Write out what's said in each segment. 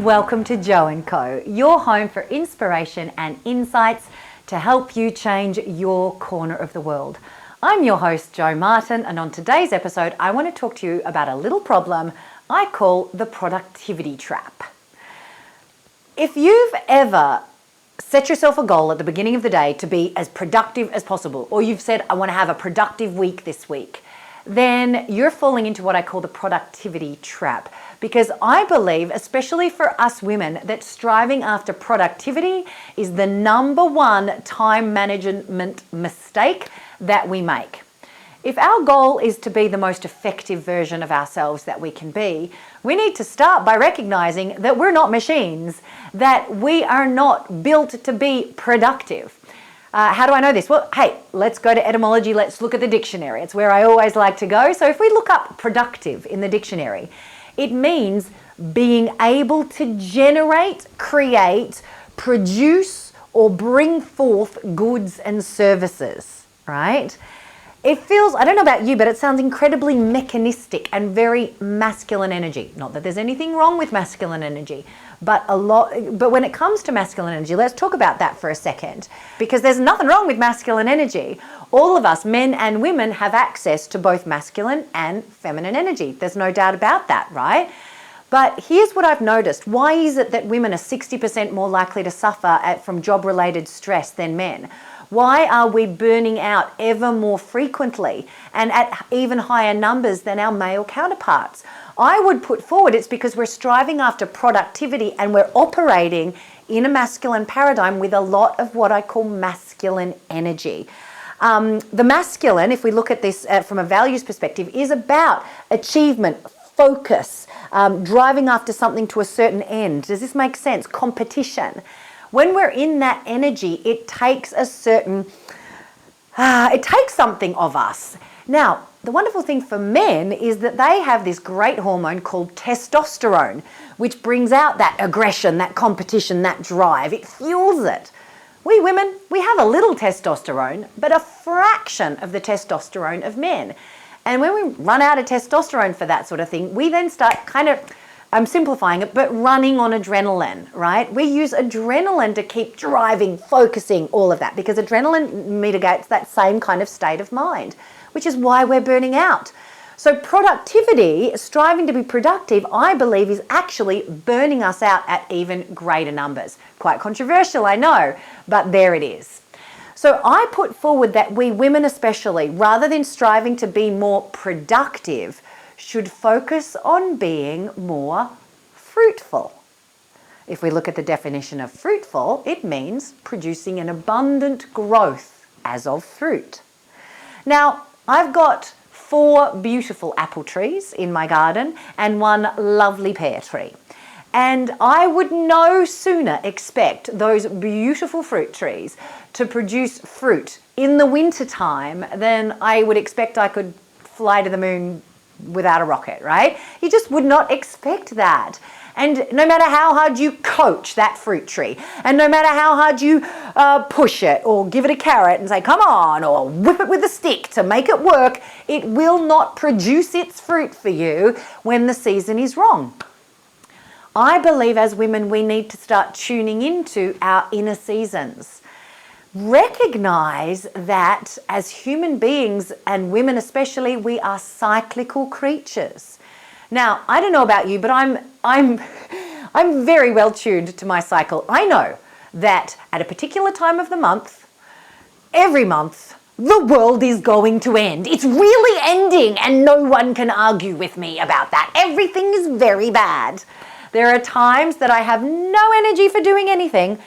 Welcome to Jo&Co, your home for inspiration and insights to help you change your corner of the world. I'm your host, Jo Martin, and on today's episode, I want to talk to you about a little problem I call the productivity trap. If you've ever set yourself a goal at the beginning of the day to be as productive as possible, or you've said, I want to have a productive week this week, then you're falling into what I call the productivity trap. Because I believe, especially for us women, that striving after productivity is the number one time management mistake that we make. If our goal is to be the most effective version of ourselves that we can be, we need to start by recognizing that we're not machines, that we are not built to be productive. How do I know this? Well, hey, let's go to etymology. Let's look at the dictionary. It's where I always like to go. So if we look up productive in the dictionary, it means being able to generate, create, produce, or bring forth goods and services, right? It feels, I don't know about you, but it sounds incredibly mechanistic and very masculine energy. Not that there's anything wrong with masculine energy, but when it comes to masculine energy, let's talk about that for a second, because there's nothing wrong with masculine energy. All of us, men and women, have access to both masculine and feminine energy. There's no doubt about that, right? But here's what I've noticed. Why is it that women are 60% more likely to suffer from job-related stress than men? Why are we burning out ever more frequently and at even higher numbers than our male counterparts? I would put forward it's because we're striving after productivity and we're operating in a masculine paradigm with a lot of what I call masculine energy. The masculine, if we look at this from a values perspective, is about achievement, focus, driving after something to a certain end. Does this make sense? Competition. When we're in that energy, it takes something of us. Now, the wonderful thing for men is that they have this great hormone called testosterone, which brings out that aggression, that competition, that drive. It fuels it. We women, we have a little testosterone, but a fraction of the testosterone of men. And when we run out of testosterone for that sort of thing, we then start I'm simplifying it, but running on adrenaline, right? We use adrenaline to keep driving, focusing, all of that, because adrenaline mitigates that same kind of state of mind, which is why we're burning out. So productivity, striving to be productive, I believe is actually burning us out at even greater numbers. Quite controversial, I know, but there it is. So I put forward that we women especially, rather than striving to be more productive, should focus on being more fruitful. If we look at the definition of fruitful, it means producing an abundant growth as of fruit. Now, I've got 4 beautiful apple trees in my garden and 1 lovely pear tree. And I would no sooner expect those beautiful fruit trees to produce fruit in the winter time than I would expect I could fly to the moon without a rocket, right? You just would not expect that. And no matter how hard you coach that fruit tree, and no matter how hard you push it or give it a carrot and say, come on, or whip it with a stick to make it work, it will not produce its fruit for you when the season is wrong. I believe as women, we need to start tuning into our inner seasons. Recognize that as human beings, and women especially, we are cyclical creatures. Now, I don't know about you, but I'm very well tuned to my cycle. I know that at a particular time of the month, every month, the world is going to end. It's really ending, and no one can argue with me about that. Everything is very bad. There are times that I have no energy for doing anything.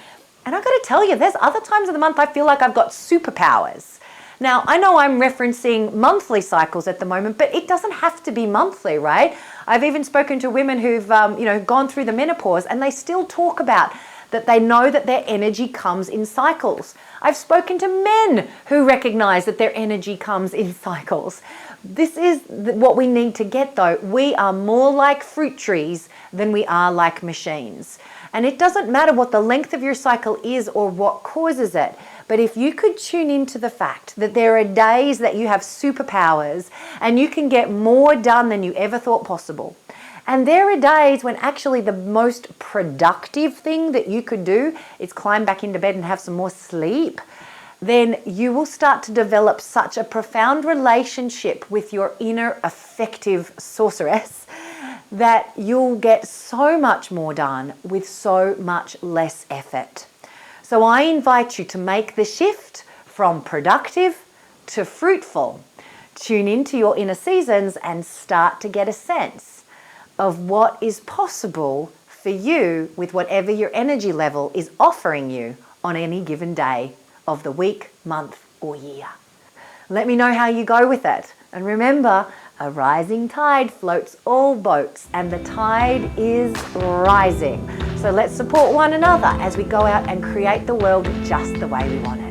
And I've got to tell you, there's other times of the month I feel like I've got superpowers. Now, I know I'm referencing monthly cycles at the moment, but it doesn't have to be monthly, right? I've even spoken to women who've gone through the menopause, and they still talk about that they know that their energy comes in cycles. I've spoken to men who recognize that their energy comes in cycles. This is what we need to get, though. We are more like fruit trees than we are like machines. And it doesn't matter what the length of your cycle is or what causes it. But if you could tune into the fact that there are days that you have superpowers and you can get more done than you ever thought possible, And there are days when actually the most productive thing that you could do is climb back into bed and have some more sleep. Then you will start to develop such a profound relationship with your inner effective sorceress that you'll get so much more done with so much less effort. So I invite you to make the shift from productive to fruitful. Tune into your inner seasons and start to get a sense of what is possible for you with whatever your energy level is offering you on any given day of the week, month, or year. Let me know how you go with it. And remember, a rising tide floats all boats, and the tide is rising. So let's support one another as we go out and create the world just the way we want it.